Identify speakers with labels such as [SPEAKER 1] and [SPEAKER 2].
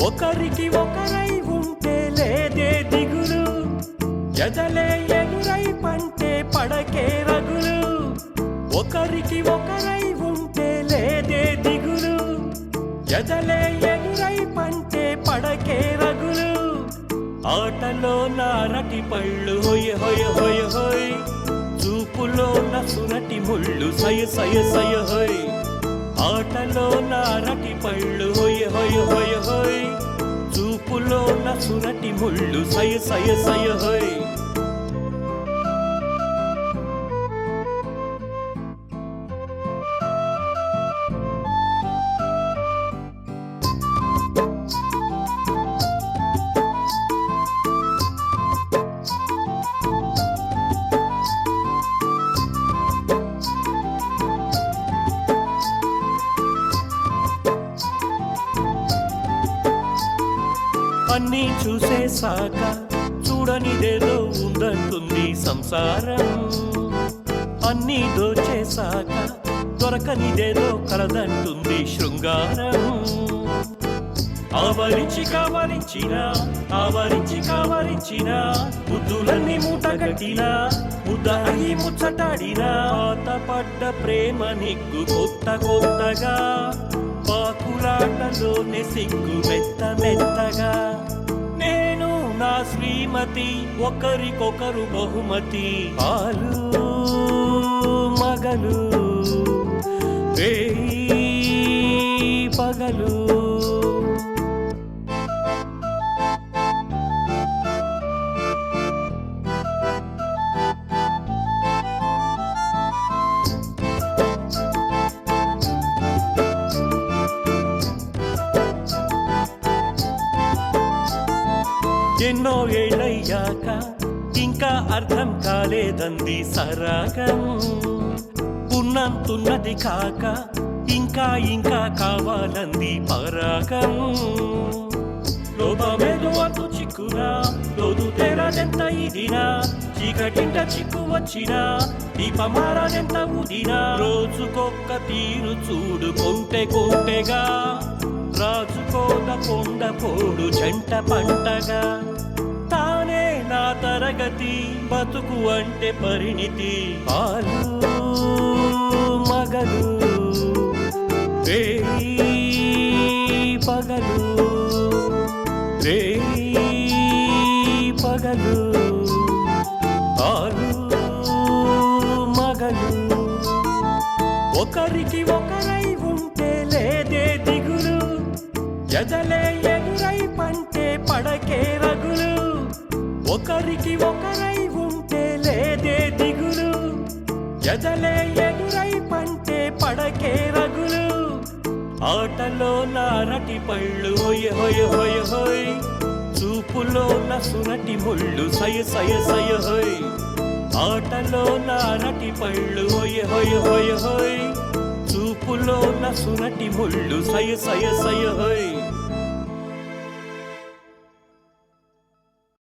[SPEAKER 1] ఒకరికి ఒకరై ఉంటే లేదే దిగులు, ఎదలే ఎదురై పంటే పడకే రగులు. ఒకరికి ఒకరై ఉంటే లేదే దిగులు, ఎదలే ఎదురై పంటే పడకే రగులు. ఆటలో నారటి పళ్ళు హొయ్ హొయ్ హొయ్ హొయ్, చూపులో నసురటి ముళ్ళు సయ సయ సయ హొయ్. ఆటలో నారటి పళ్ళు హొయ్ హొయ్ హొయ్ హొయ్, చూపులో నసురటి ముళ్ళు సయ సయ సయ హొయ్. అన్నీ చూసేసాక చూడనిదేదో ఉందంటుంది సంసారం. అన్నీ దోచేసాక దొరకనిదేదో కలదంటుంది శృంగారం. ఆవరించి కావరించిన ఆవరించి కావరించిన ముద్దులన్నీ మూటగట్టిన ముద్ద అయి ముచ్చటాడిన పాతపడ్డ ప్రేమ నిగ్గు కొత్త కొత్తగా, పాకులాటలోనే సిగ్గు మెత్త మెత్తగా. నేను నా శ్రీమతి ఒకరికొకరు బహుమతి, పాలు మగలు వేయి పగలు. ఎన్నో ఏళ్ళయ్యాక ఇంకా అర్థం కాలేదంది సరాగం. ఉన్నంతున్నది కాక ఇంకా ఇంకా కావాలంది పరాగం. లోపమేదో అంతు చిక్కునా లోదు తేరాదెంత ఇదినా, చీకటింట చిక్కు వచ్చినా దీపమారాదెంత ఉదినా. రోజుకొక్క తీరు చూడు కొంటె కొంటెగా, రాజుకోద కొండ పోడు జంట పంటగా. తానే నా తరగతి బతుకు అంటే పరిణితి, పాలు మగలు వేయి పగలు వేయి పగలు. పాలు మగలు ఒకరికి ఒకరై ఉంటే లేదే దిగులు, ఎదలే ఎదురై పంటే పడకే రగులు. ఒకరికి ఒకరై ఉంటే లేదే దిగులు, ఎదలే ఎదురై పంటే పడకే రగులు. ఆటలో నారటి పళ్ళు హొయ్ హొయ్ హొయ్ హొయ్, చూపులో నసురటి ముళ్ళు సయ సయ సయ హొయ్. ఆటలో నారటి పళ్ళు హొయ్ హొయ్ హొయ్ హొయ్, చూపులో నసురటి ముళ్ళు సయ సయ సయ హొయ్.